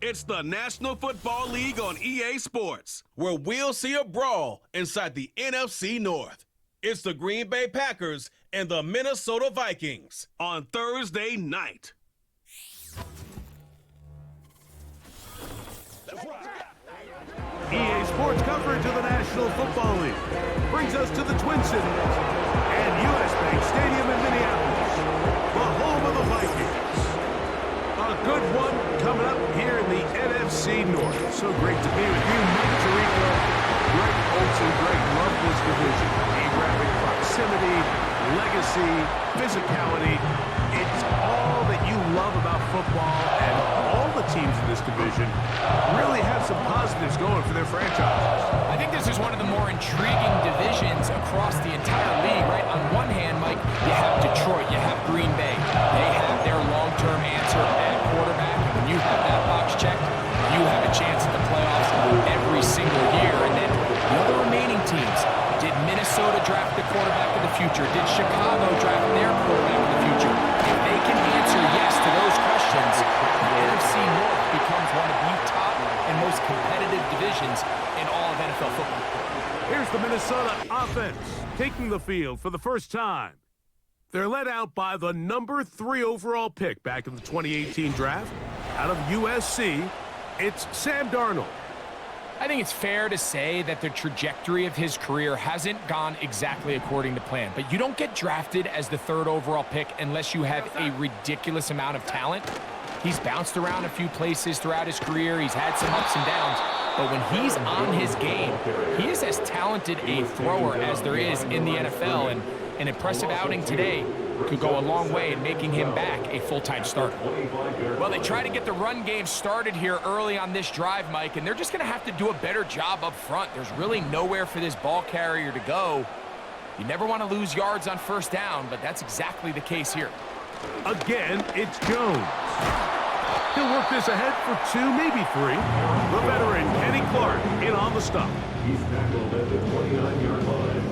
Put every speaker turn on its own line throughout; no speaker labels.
It's the National Football League on EA Sports, where we'll see a brawl inside the NFC North. It's the Green Bay Packers and the Minnesota Vikings on Thursday night.
EA Sports coverage of the National Football League brings us to the Twin Cities and US Bank Stadium in Minneapolis, the home of the Vikings. A good one coming up here in the NFC North. So great to be with you, Mike Tirico, Greg Olson. Greg, love this division. Geographic proximity, legacy, physicality. It's all that you love about football, and all the teams in this division really have some positives going for their franchises.
I think this is one of the more intriguing divisions across the entire league, right? On one hand, Mike, you have Detroit, you have Green Bay. They have their long-term answer at quarterback. And when you have that box checked, you have a chance at the playoffs every single year. And then the other remaining teams, did Minnesota draft the quarterback of the future? Did Chicago draft their quarterback of the future? If they can answer yes to those questions, the NFC North becomes one of the top and most competitive divisions in all of NFL football.
Here's the Minnesota offense taking the field for the first time. They're led out by the number 3 overall pick back in the 2018 draft. Out of USC, it's Sam Darnold.
I think it's fair to say that the trajectory of his career hasn't gone exactly according to plan. But you don't get drafted as the 3rd overall pick unless you have a ridiculous amount of talent. He's bounced around a few places throughout his career. He's had some ups and downs. But when he's on his game, he is as talented a thrower as there is in the NFL. And an impressive outing today could go a long way in making him back a full-time starter. Well, they try to get the run game started here early on this drive, Mike, and they're just going to have to do a better job up front. There's really nowhere for this ball carrier to go. You never want to lose yards on first down, but that's exactly the case here.
Again, it's Jones. He'll work this ahead for 2, maybe 3. The veteran, Kenny Clark, in on the stop.
He's tackled at the 29-yard line.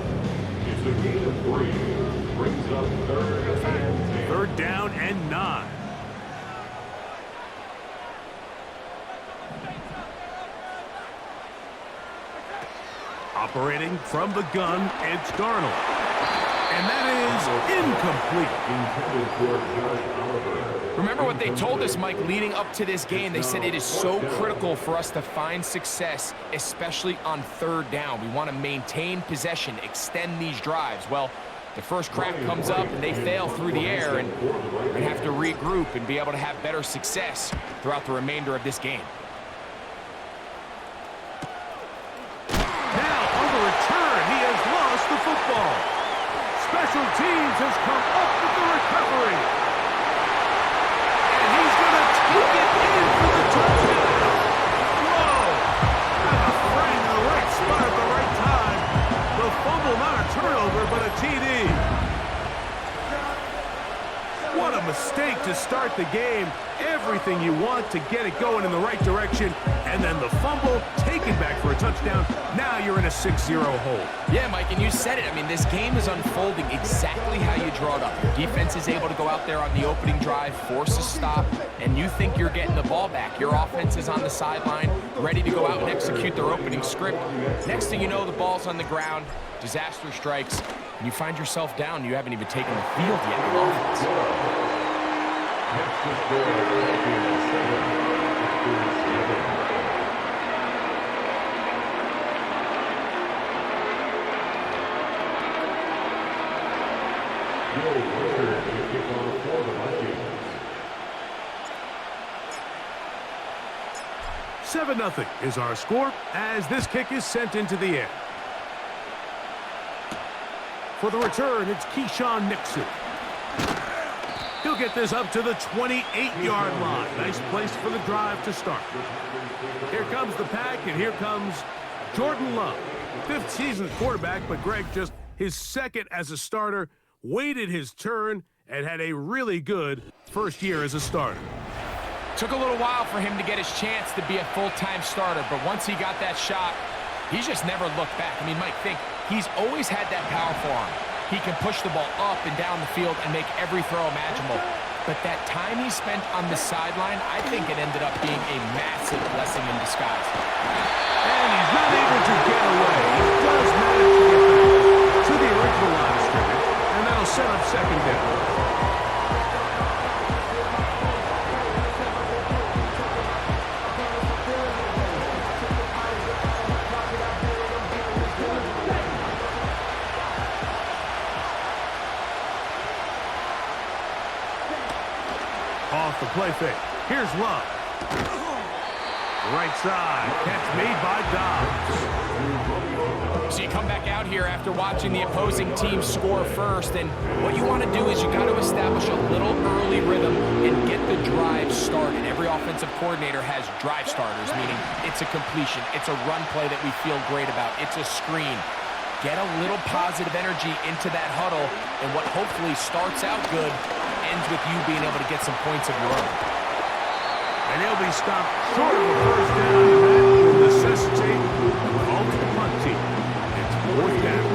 It's a gain of 3. Brings up 3rd and 10.
3rd down and 9. Operating from the gun, it's Darnold. And that is incomplete.
Remember what they told us, Mike, leading up to this game. They said it is so critical for us to find success, especially on 3rd down. We want to maintain possession, extend these drives. Well, the first crack comes up and they fail through the air, and we're going to have to regroup and be able to have better success throughout the remainder of this game.
Now, on the return, he has lost the football. Special teams has come up with the recovery. And he's going to take it in for the touchdown. Whoa! Got a friend in the right spot at the right time. The fumble, not a turnover, but a TD. What a mistake to start the game. Everything you want to get it going in the right direction. And then the fumble, taken back for a touchdown. Now you're in a 6-0 hole.
Yeah, Mike, and you said it. I mean, this game is unfolding exactly how you draw it up. Your defense is able to go out there on the opening drive, force a stop, and you think you're getting the ball back. Your offense is on the sideline, ready to go out and execute their opening script. Next thing you know, the ball's on the ground, disaster strikes, and you find yourself down. You haven't even taken the field yet in offense.
Seven 7-0 is our score as this kick is sent into the air. For the return, it's Keyshawn Nixon. He'll get this up to the 28-yard line. Nice place for the drive to start. Here comes the pack, and here comes Jordan Love. 5th season quarterback, but Greg just his 2nd as a starter, waited his turn, and had a really good first year as a starter.
Took a little while for him to get his chance to be a full-time starter, but once he got that shot, he's just never looked back. I mean, Mike, think, he's always had that powerful arm. He can push the ball up and down the field and make every throw imaginable. but that time he spent on the sideline, I think it ended up being a massive blessing in disguise.
And he's not able to get away. He does manage to get back to the original line of scrimmage, and that'll set up second down. Off the play fake. Here's Love. Right side. Catch made by Dobbs.
So you come back out here after watching the opposing team score first, and what you want to do is you got to establish a little early rhythm and get the drive started. Every offensive coordinator has drive starters, meaning it's a completion, it's a run play that we feel great about, it's a screen. Get a little positive energy into that huddle, and what hopefully starts out good ends with you being able to get some points of your own.
And he'll be stopped short of the first down, and that will necessitate the ultimate punt team. It's fourth down.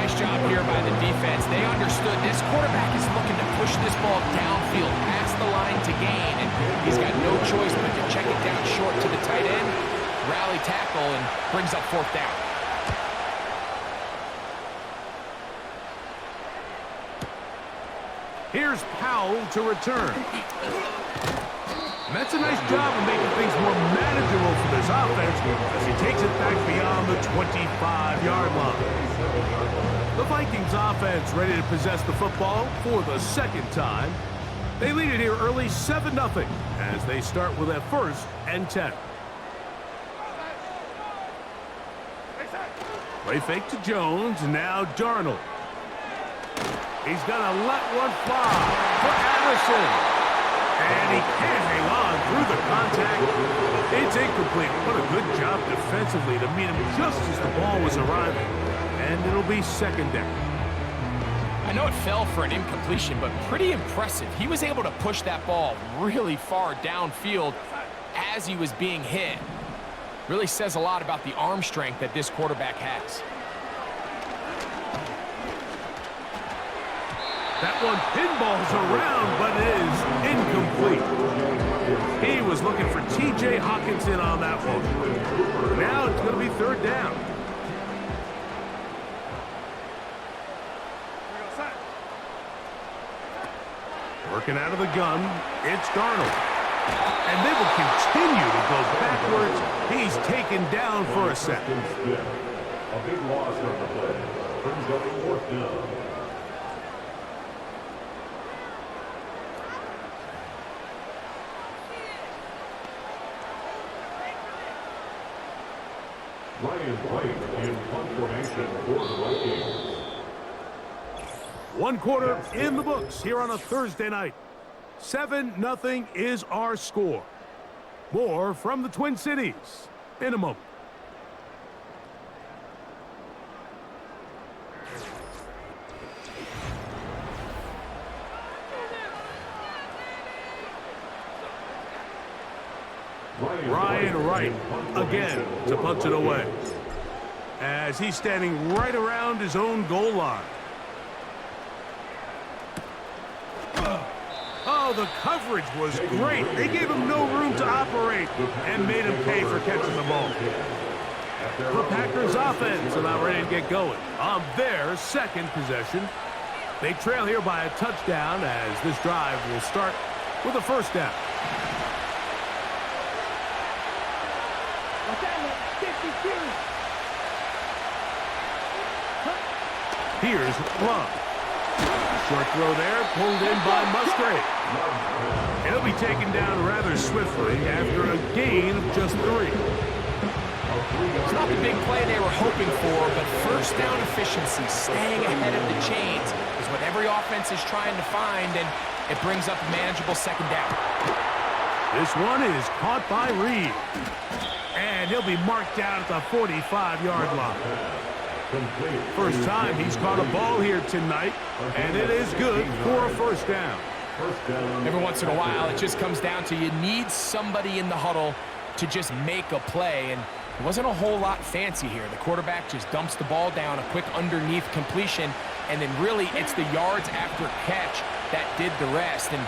Nice job here by the defense. They understood this quarterback is looking to push this ball downfield past the line to gain, and he's got no choice but to check it down short to the tight end, rally tackle, and brings up fourth down.
Here's Powell to return. And that's a nice job of making things more manageable for this offense as he takes it back beyond the 25-yard line. The Vikings offense ready to possess the football for the second time. They lead it here early 7-0 as they start with a 1st and 10. Play fake to Jones, and now Darnold. He's going to let one fly for Anderson. And he can't hang on through the contact. It's incomplete. What a good job defensively to meet him just as the ball was arriving. And it'll be second down.
I know it fell for an incompletion, but pretty impressive. He was able to push that ball really far downfield as he was being hit. Really says a lot about the arm strength that this quarterback has.
That one pinballs around, but it is incomplete. He was looking for T.J. Hawkinson on that one. Now it's going to be third down. Working out of the gun, it's Darnold. And they will continue to go backwards. He's taken down for a sack.
A big loss on the play. Brings up fourth down. Ryan White in punt formation for the Vikings.
One quarter in the books here on a Thursday night. 7-0 is our score. More from the Twin Cities in a moment. Ryan Wright again to punch it away as he's standing right around his own goal line. Oh, the coverage was great. They gave him no room to operate and made him pay for catching the ball. The Packers offense are now ready to get going on their second possession. They trail here by a touchdown as this drive will start with a first down. Here's Love. Short throw there, pulled in by Musgrave. He'll be taken down rather swiftly after a gain of just 3.
It's not the big play they were hoping for, but first down efficiency, staying ahead of the chains, is what every offense is trying to find, and it brings up a manageable second down.
This one is caught by Reed. And he'll be marked down at the 45-yard line. First time he's caught a ball here tonight, and it is good for a first down.
Every once in a while, it just comes down to you need somebody in the huddle to just make a play, and it wasn't a whole lot fancy here. The quarterback just dumps the ball down, a quick underneath completion, and then really it's the yards after catch that did the rest, and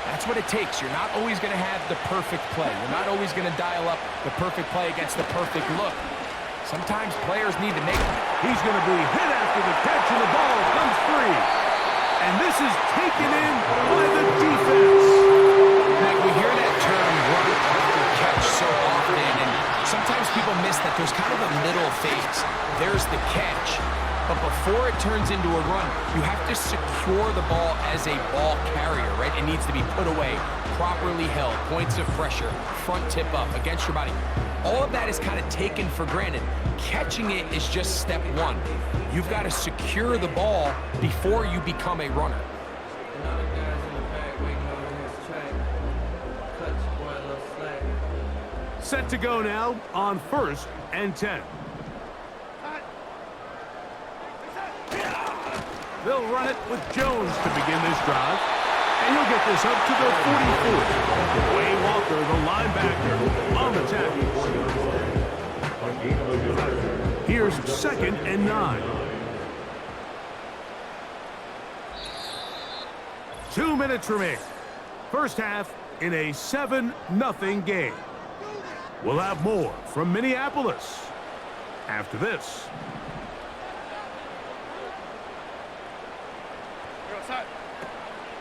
that's what it takes. You're not always going to have the perfect play. You're not always going to dial up the perfect play against the perfect look. Sometimes players need to make them.
He's going to be hit after the catch, and the ball comes free. And this is taken in by the defense.
Like, we hear that term run after catch so often, and sometimes people miss that there's kind of a middle phase. There's the catch, but before it turns into a run, you have to secure the ball as a ball carrier, right? It needs to be put away, properly held, points of pressure, front tip up against your body. All of that is kind of taken for granted. Catching it is just step one. You've got to secure the ball before you become a runner.
Set to go now on 1st and 10. They'll run it with Jones to begin this drive. And he'll get this up to the 44. Wayne Walker, the linebacker, on the tackle. Here's 2nd and 9. 2 minutes remaining. First half in a 7-0 game. We'll have more from Minneapolis after this.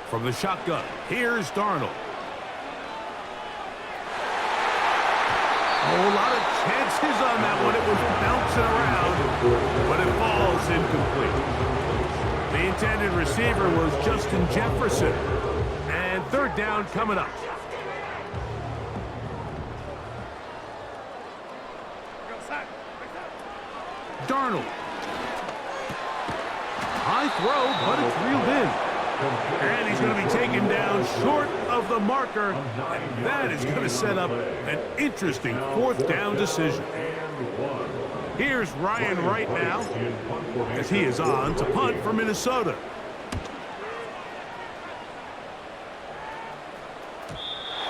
From the shotgun, here's Darnold. Oh, a lot of chances on that one. It was bouncing around, but it falls incomplete. The intended receiver was Justin Jefferson. And 3rd down coming up. Darnold. High throw, but it's reeled in. And he's going to be taken down short of the marker. And that is going to set up an interesting 4th down decision. Here's Ryan Wright now, as he is on to punt for Minnesota.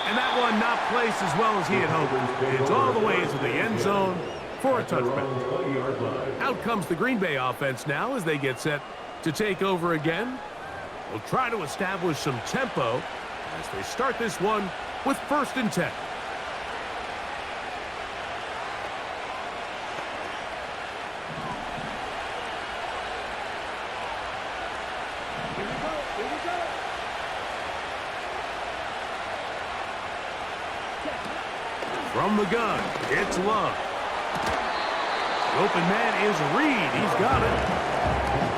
And that one not placed as well as he had hoped. It's all the way into the end zone for a touchback. Out comes the Green Bay offense now as they get set to take over again. They'll try to establish some tempo as they start this one with 1st and 10. From the gun, it's Love. The open man is Reed. He's got it.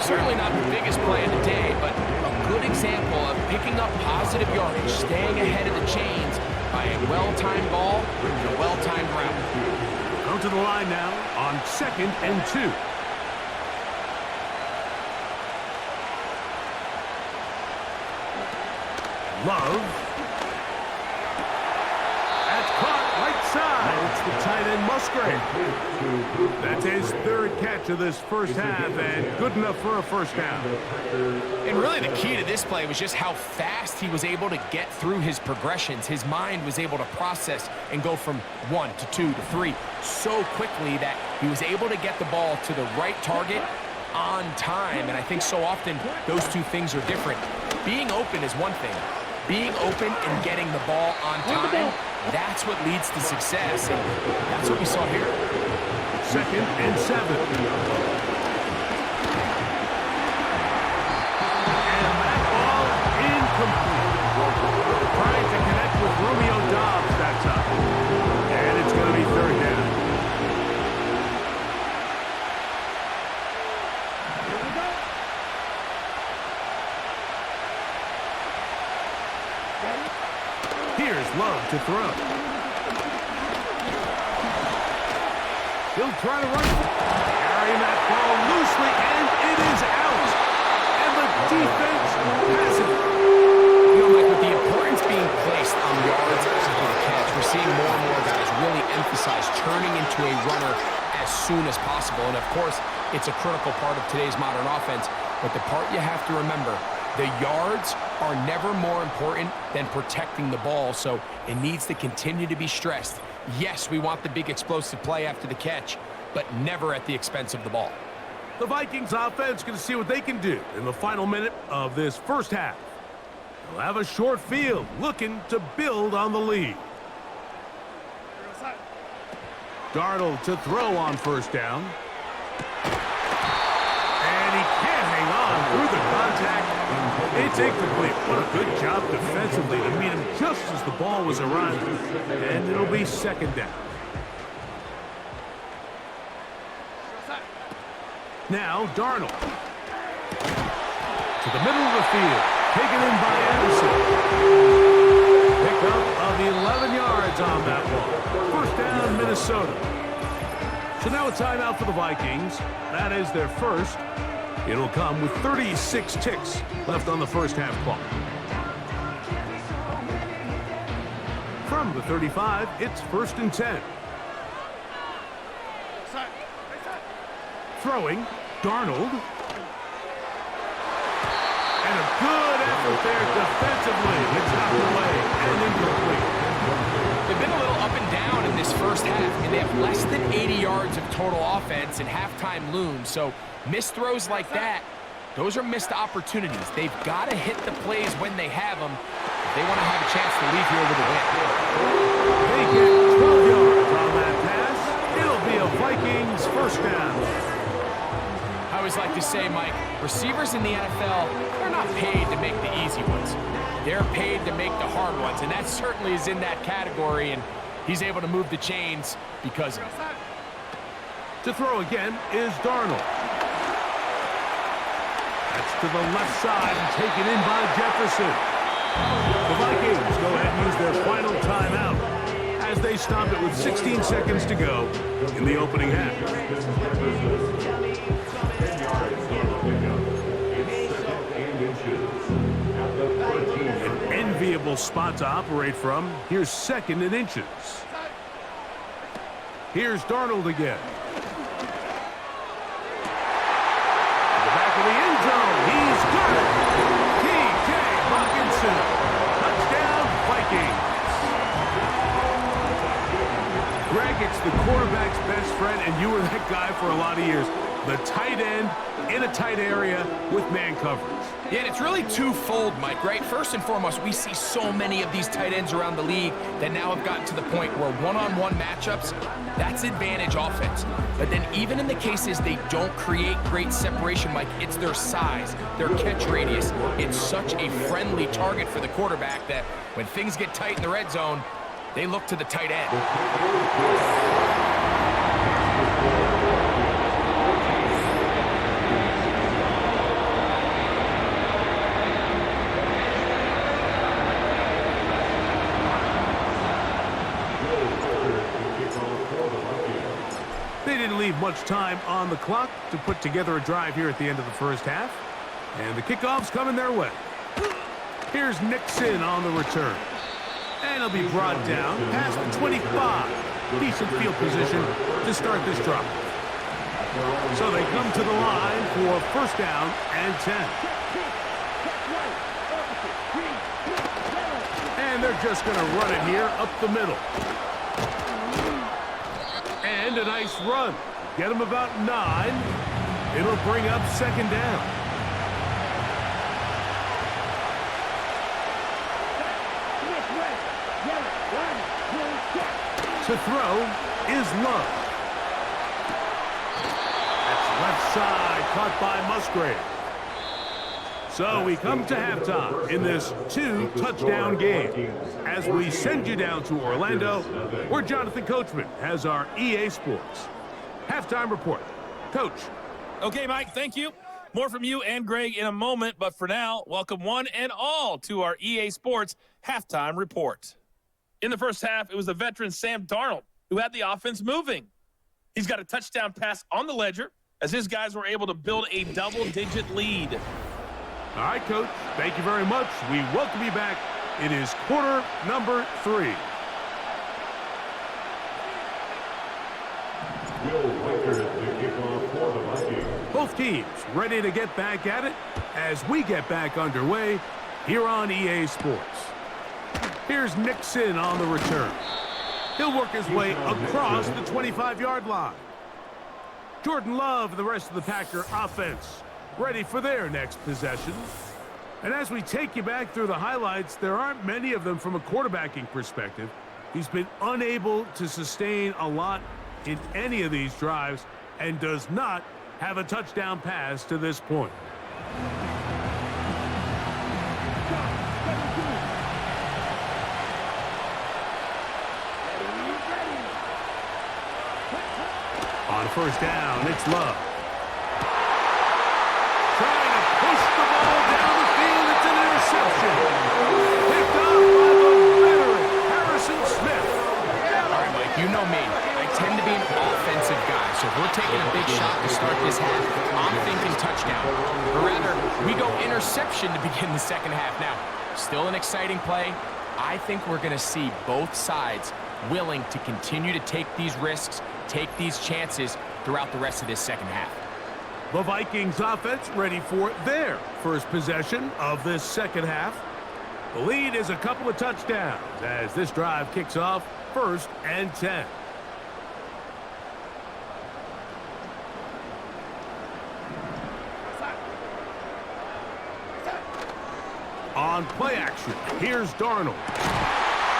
Certainly not the biggest play of the day, but a good example of picking up positive yardage, staying ahead of the chains by a well-timed ball and a well-timed route.
Come to the line now on 2nd and 2. Love. That's caught right side. It's the tight end Musgrave. That's his 3rd catch of this first half, and good enough for a 1st down.
And really the key to this play was just how fast he was able to get through his progressions. His mind was able to process and go from 1 to 2 to 3 so quickly that he was able to get the ball to the right target on time. And I think so often those two things are different. Being open is one thing. Being open and getting the ball on time, that's what leads to success. And that's what we saw here.
2nd and 7. And that ball incomplete. Trying to connect with Romeo Doubs that time. And it's going to be 3rd down. Here's Love to throw. He'll try to run. Carrying that ball loosely, and it is out. And the defense has it.
You know, Mike, with the importance being placed on yards after the catch, we're seeing more and more guys really emphasize turning into a runner as soon as possible. And, of course, it's a critical part of today's modern offense. But the part you have to remember, the yards are never more important than protecting the ball, so it needs to continue to be stressed. Yes, we want the big explosive play after the catch, but never at the expense of the ball.
The Vikings offense going to see what they can do in the final minute of this first half. They'll have a short field, looking to build on the lead. Darnold to throw on first down. And he can't hang on through the contact. It's incomplete. What a good job defensively to meet him just as the ball was arriving. And it'll be second down. Now Darnold. To the middle of the field. Taken in by Anderson. Pickup of 11 yards on that one. First down, Minnesota. So now a timeout for the Vikings. That is their first. It'll come with 36 ticks left on the first half clock. From the 35, it's 1st and 10. Throwing, Darnold. And a good effort there defensively. It's out of the way and incomplete.
They've been a little up and down in this first half, and they have less than 80 yards of total offense and halftime looms. So missed throws like that, those are missed opportunities. They've got to hit the plays when they have them if they want to have a chance to leave here with a win.
They get 12 yards on that pass. It'll be a Vikings first down.
I always like to say, Mike, receivers in the NFL, they're not paid to make the easy ones. They're paid to make the hard ones, and that certainly is in that category, and he's able to move the chains because of it.
To throw again is Darnold. That's to the left side and taken in by Jefferson. The Vikings go ahead and use their final timeout as they stop it with 16 seconds to go in the opening half. An enviable spot to operate from. Here's 2nd and inches. Here's Darnold again. To the back of the end zone. He's got it. T.J. Hawkinson. Touchdown, Vikings. Greg, it's the quarterback's best friend, and you were that guy for a lot of years. The tight end in a tight area with man coverage.
Yeah, and it's really twofold, Mike, right? First and foremost, we see so many of these tight ends around the league that now have gotten to the point where one-on-one matchups, that's advantage offense. But then even in the cases they don't create great separation, Mike, it's their size, their catch radius. It's such a friendly target for the quarterback that when things get tight in the red zone, they look to the tight end.
They didn't leave much time on the clock to put together a drive here at the end of the first half. And the kickoff's coming their way. Here's Nixon on the return. And he'll be brought down past the 25. Decent field position to start this drive. So they come to the line for first down and 10. And they're just going to run it here up the middle. And a nice run. Get him about 9. It'll bring up second down. To throw is Love. That's left side, caught by Musgrave. So we come to halftime in this 2-touchdown game as we send you down to Orlando, where Jonathan Coachman has our EA Sports halftime report. Coach.
Okay, Mike, thank you. More from you and Greg in a moment, but for now, welcome one and all to our EA Sports halftime report. In the first half, it was the veteran Sam Darnold who had the offense moving. He's got a touchdown pass on the ledger as his guys were able to build a double-digit lead.
All right, Coach, thank you very much. We welcome you back. It is quarter number 3. Both teams ready to get back at it as we get back underway here on EA Sports. Here's Nixon on the return. He'll work his way across the 25-yard line. Jordan Love and the rest of the Packer offense ready for their next possession. And as we take you back through the highlights, there aren't many of them from a quarterbacking perspective. He's been unable to sustain a lot in any of these drives and does not have a touchdown pass to this point. On first down, it's Love. Trying to push the ball down the field. It's an interception. Picked up by the veteran, Harrison Smith.
All right, Mike, you know me. I tend to be an offensive guy, so if we're taking a big shot to start this half, I'm thinking touchdown. Or rather, we go interception to begin the second half. Now, still an exciting play. I think we're going to see both sides willing to continue to take these risks, take these chances throughout the rest of this second half.
The Vikings offense ready for their first possession of this second half. The lead is a couple of touchdowns as this drive kicks off 1st and 10. On play action, here's Darnold.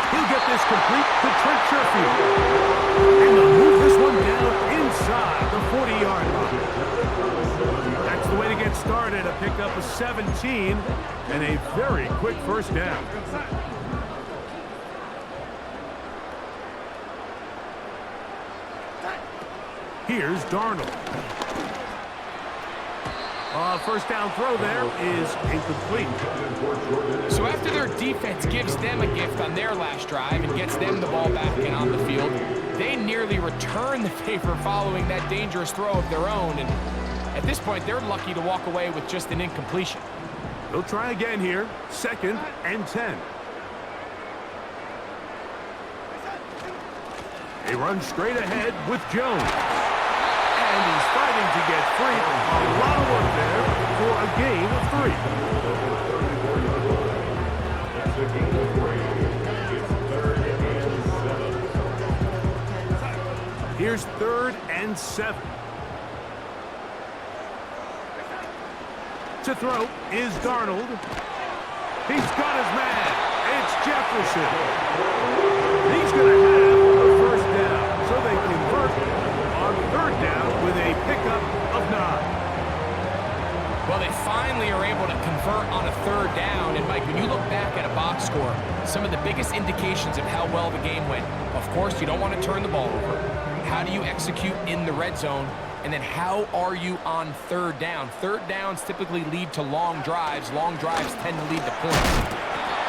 He'll get this complete to Trent Sherfield. And they'll move this one down inside the 40-yard line. That's the way to get started. A pickup of 17 and a very quick first down. Here's Darnold. First down throw there is incomplete.
So after their defense gives them a gift on their last drive and gets them the ball back and on the field, they nearly return the favor following that dangerous throw of their own. And at this point, they're lucky to walk away with just an incompletion.
They'll try again here. 2nd and 10. They run straight ahead with Jones. And he's fighting to get free. A lot of work there for a gain of 3. Here's 3rd and 7. To throw is Darnold. He's got his man. It's Jefferson. He's going to have the first down, so they convert on 3rd down with a pickup of 9.
Well, they finally are able to convert on a 3rd down. And, Mike, when you look back at a box score, some of the biggest indications of how well the game went, of course, you don't want to turn the ball over. How do you execute in the red zone? And then how are you on 3rd down? 3rd downs typically lead to long drives. Long drives tend to lead to points.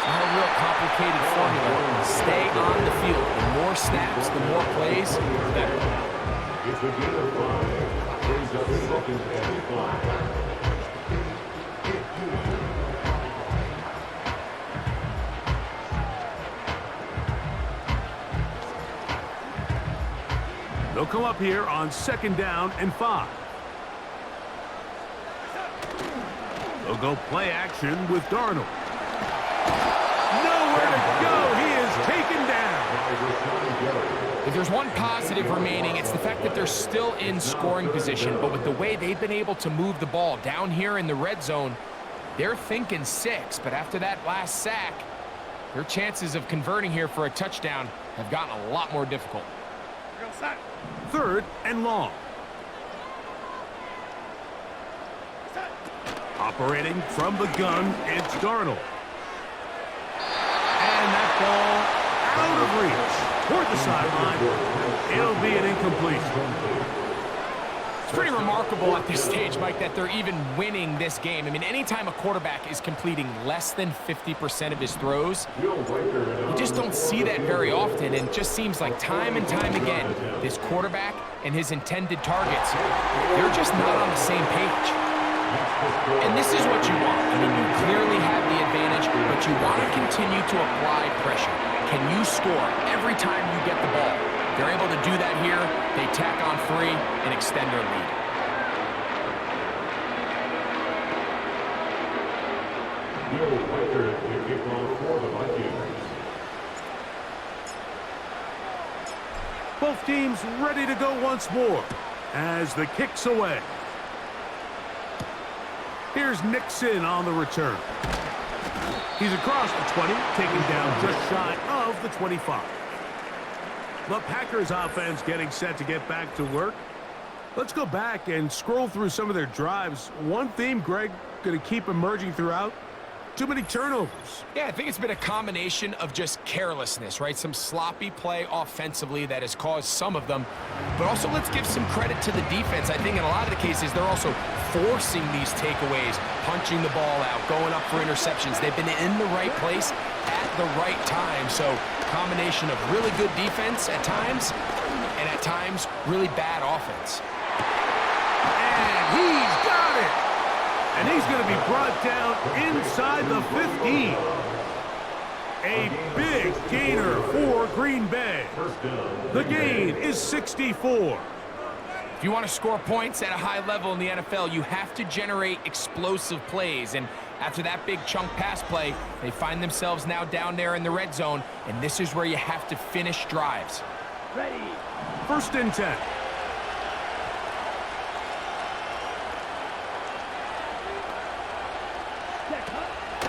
Not a real complicated formula. Stay on the field. The more snaps, the more plays, the better.
It's a gain of 5. Brings up 2nd and 5.
They'll come up here on 2nd down and 5. They'll go play action with Darnold. Nowhere to go. He is taken down.
If there's one positive remaining, it's the fact that they're still in scoring position. But with the way they've been able to move the ball down here in the red zone, they're thinking 6. But after that last sack, their chances of converting here for a touchdown have gotten a lot more difficult.
3rd and long. Operating from the gun, it's Darnold. And that ball out of reach toward the sideline. It'll be an incompletion.
It's pretty remarkable at this stage, Mike, that they're even winning this game. I mean, anytime a quarterback is completing less than 50% of his throws, you just don't see that very often. And it just seems like time and time again, this quarterback and his intended targets, they're just not on the same page. And this is what you want. I mean, you clearly have the advantage, but you want to continue to apply pressure. Can you score every time you get the ball? They're able to do that here. They tack on 3 and extend their lead.
The kickoff for the Vikings.
Both teams ready to go once more as the kick's away. Here's Nixon on the return. He's across the 20, taken down just shy of the 25. The Packers offense getting set to get back to work. Let's go back and scroll through some of their drives. One theme, Greg, going to keep emerging throughout. Too many turnovers.
Yeah, I think it's been a combination of just carelessness, right? Some sloppy play offensively that has caused some of them. But also, let's give some credit to the defense. I think in a lot of the cases, they're also forcing these takeaways, punching the ball out, going up for interceptions. They've been in the right place at the right time. So, combination of really good defense at times, and at times, really bad offense.
And he's got it! And he's going to be brought down inside the 15. A big gainer for Green Bay. The gain is 64.
If you want to score points at a high level in the NFL, you have to generate explosive plays. And after that big chunk pass play, they find themselves now down there in the red zone. And this is where you have to finish drives.
Ready. 1st and 10.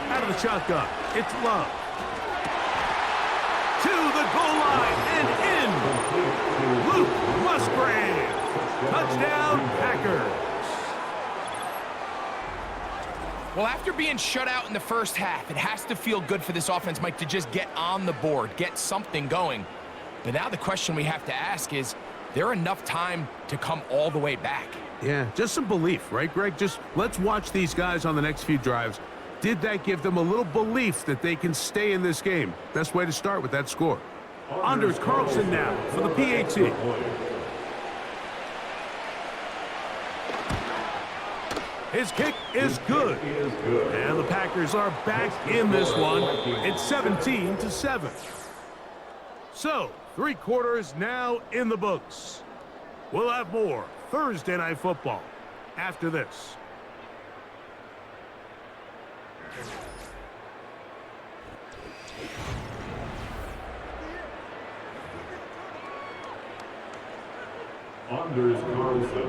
Out of the shotgun, it's Love. To the goal line and in. Luke Musgrave. Touchdown, Packers.
Well, after being shut out in the first half, it has to feel good for this offense, Mike, to just get on the board, get something going. But now the question we have to ask is there enough time to come all the way back?
Yeah, just some belief, right, Greg? Just let's watch these guys on the next few drives. Did that give them a little belief that they can stay in this game? Best way to start with that score. Anders Carlson now for the PAT. His kick is good. And the Packers are back in this one. It's 17-7. So, 3 quarters now in the books. We'll have more Thursday Night Football after this.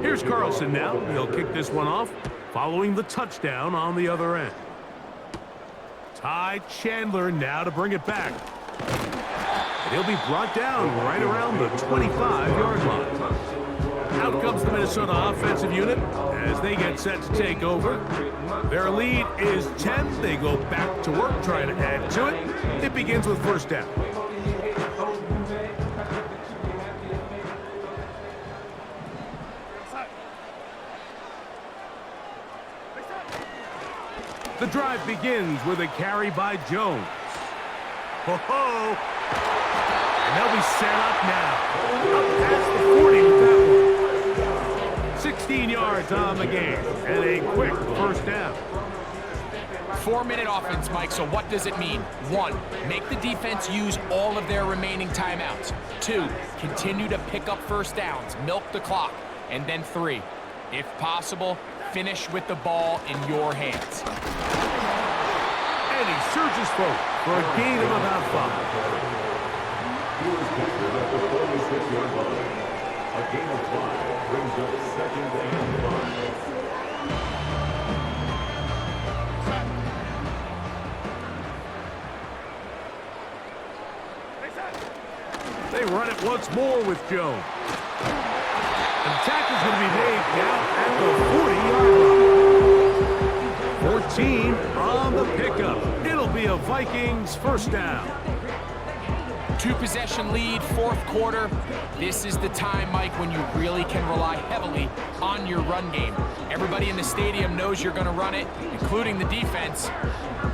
Here's Carlson now. He'll kick this one off, following the touchdown on the other end. Ty Chandler now to bring it back. He'll be brought down right around the 25-yard line. Out comes the Minnesota offensive unit as they get set to take over. Their lead is 10. They go back to work trying to add to it. It begins with 1st down. The drive begins with a carry by Jones. Ho-ho! And they'll be set up now. Up past the 40 with that one. 16 yards on the game. And a quick 1st down.
4-minute offense, Mike, so what does it mean? 1, make the defense use all of their remaining timeouts. 2, continue to pick up 1st downs, milk the clock. And then 3, if possible, finish with the ball in your hands.
And he surges forward for a gain of about 5.
He was captured at the 46-yard line. A gain of 5 brings up 2nd and 5.
They run it once more with Jones. And the tackle's going to be made down at the 40-yard line. 14 on the pickup. It'll be a Vikings 1st down.
2-possession lead, 4th quarter. This is the time, Mike, when you really can rely heavily on your run game. Everybody in the stadium knows you're going to run it, including the defense.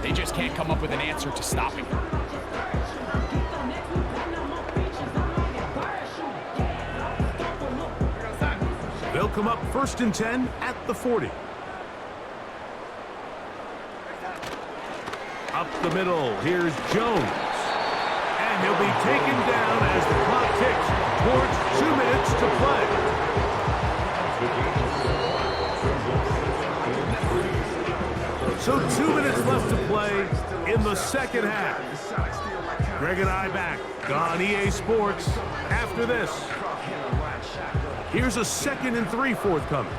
They just can't come up with an answer to stopping it.
They'll come up 1st and 10 at the 40. Up the middle, here's Jones. And he'll be taken down as the clock ticks towards 2 minutes to play. So 2 minutes left to play in the 2nd half. Greg and I back on EA Sports after this. Here's a 2nd and 3 forthcoming.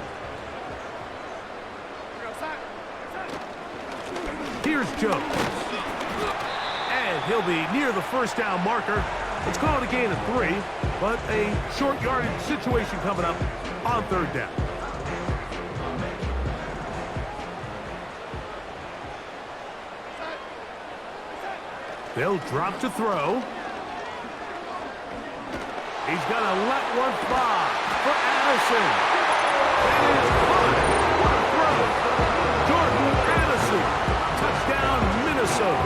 Here's Jones. And he'll be near the first down marker. Let's call it a gain of 3, but a short yardage situation coming up on third down. They'll drop to throw. He's going to let one fly for Addison. It is caught. What a throw. Jordan Addison. Touchdown, Minnesota.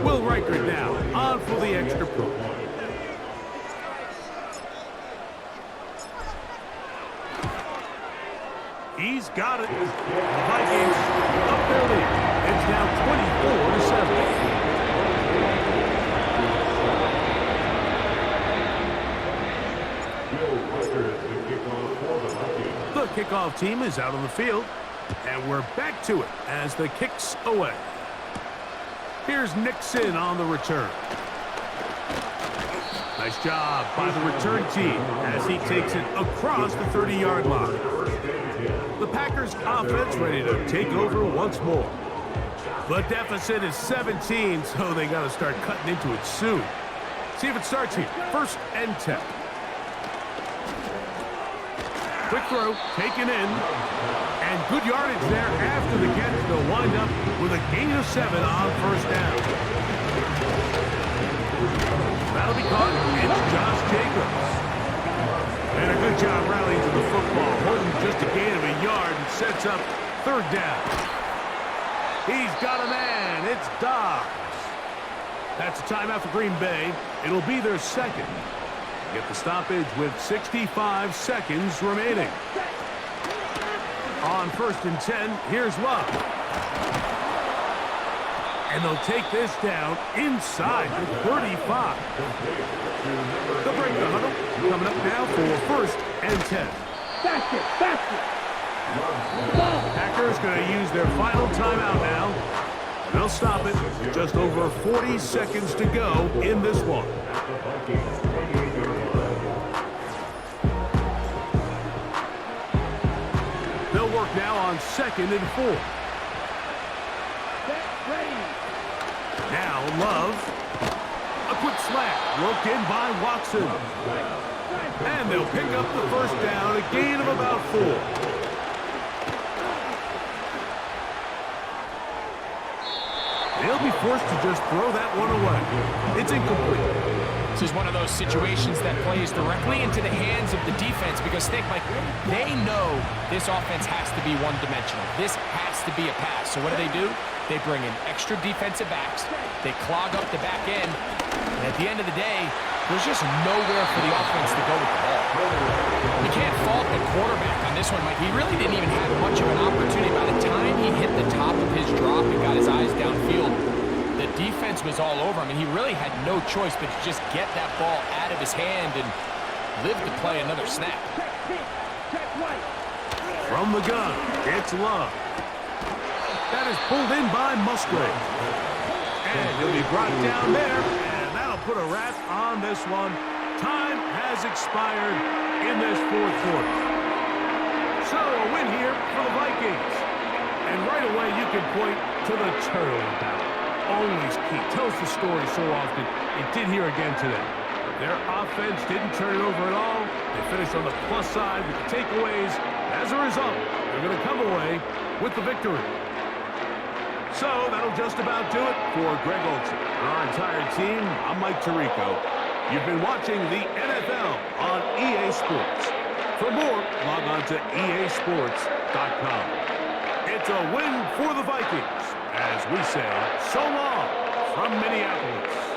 Will Reichert now on for the extra point. He's got it. The Vikings up their lead. It's now 24-7. The kickoff team is out on the field, and we're back to it as the kick's away. Here's Nixon on the return. Nice job by the return team as he takes it across the 30-yard line. The Packers offense ready to take over once more. The deficit is 17, so they got to start cutting into it soon. See if it starts here. 1st and 10. Quick throw, taken in. And good yardage there after the catch. They'll wind up with a gain of 7 on 1st down. That'll be caught. It's Josh Jacobs. And a good job rallying to the football. Holding just a gain of a yard and sets up 3rd down. He's got a man. It's Dobbs. That's a timeout for Green Bay. It'll be their 2nd. Get the stoppage with 65 seconds remaining. On 1st and 10, here's Love. And they'll take this down inside the 35. They'll break the huddle. Coming up now for 1st and 10. Packers going to use their final timeout now. They'll stop it. Just over 40 seconds to go in this one. They'll work now on 2nd and 4. Now Love. A quick slant. Roped in by Watson. And they'll pick up the 1st down. A gain of about 4. They'll be forced to just throw that one away. It's incomplete.
This is one of those situations that plays directly into the hands of the defense because they know this offense has to be one-dimensional. This has to be a pass. So what do? They bring in extra defensive backs. They clog up the back end. And at the end of the day, there's just nowhere for the offense to go with the ball. You can't fault the quarterback on this one, Mike. He really didn't even have much of an opportunity. By the time he hit the top of his drop and got his eyes downfield, the defense was all over him, and he really had no choice but to just get that ball out of his hand and live to play another snap.
From the gun, it's Love. That is pulled in by Musgrave. And he'll be brought down there, and that'll put a wrap on this one. Time has expired in this 4th quarter. So a win here for the Vikings. And right away you can point to the turnover battle. Always key. Tells the story so often. It did here again today. Their offense didn't turn it over at all. They finished on the plus side with the takeaways. As a result, they're going to come away with the victory. So that'll just about do it for Greg Olson and our entire team. I'm Mike Tirico. You've been watching the NFL on EA Sports. For more, log on to easports.com. It's a win for the Vikings, as we say so long from Minneapolis.